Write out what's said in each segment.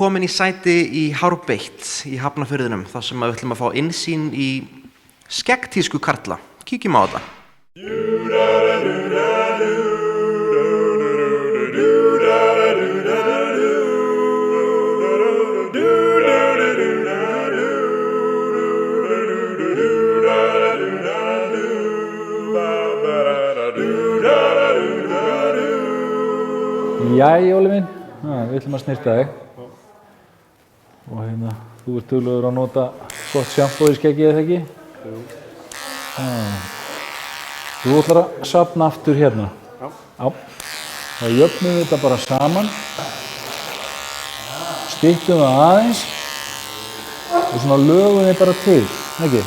komin í sæti í Hárbeitt í Hafnarfirðinum þar sem við ætlum að fá innsýn í skeggtísku karla. Kíkjum á þetta. Jæja, Óli minn, við ætlum að snyrta þig og hérna, þú ert duglegur að nota gott sjampó í skeggið, eða ekki? Jú. Þú ætlar að safna aftur hérna. Já. Þá jöfnum við þetta bara saman, styttum það aðeins og svona lögum við bara til, ekki?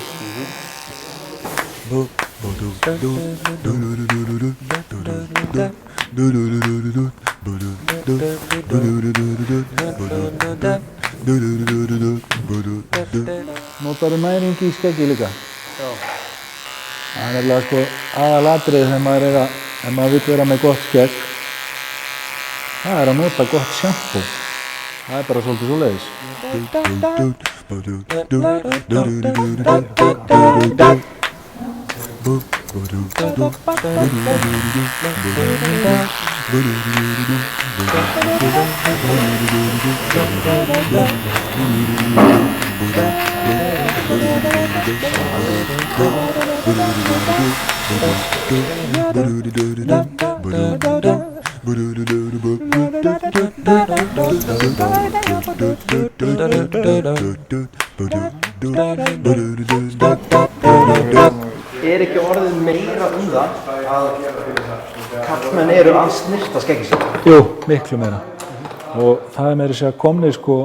Notarðu næringi í skeggi líka? Já. Það er nefnilega sko aðalatriðið þegar maður vill vera með gott skegg. Það er að nota gott sjampó. Það er bara svolítið svoleiðis. Ekki orðið meira það að karlmenn eru að snyrta skeggið sitt? Jú, miklu meira. Og það er meira að segja komnir sko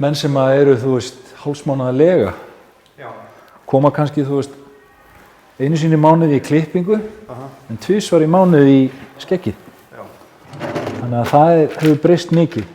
menn sem eru, þú veist, hálfsmánaðarlega. Koma kannski, þú veist, einu sinni í mánuði í klippingu, en tvisvar í mánuði í skeggið. Þannig að það hefur breyst mikið.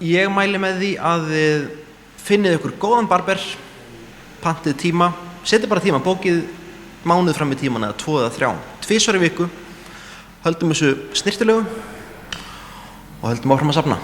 Ég mæli með því að þið finnið ykkur góðan barber, pantið tíma, setið bara tíma, bókið mánuð fram í tíman eða 2 eða 3, 2 í viku, höldum þessu snyrtilegu og höldum áfram að safna.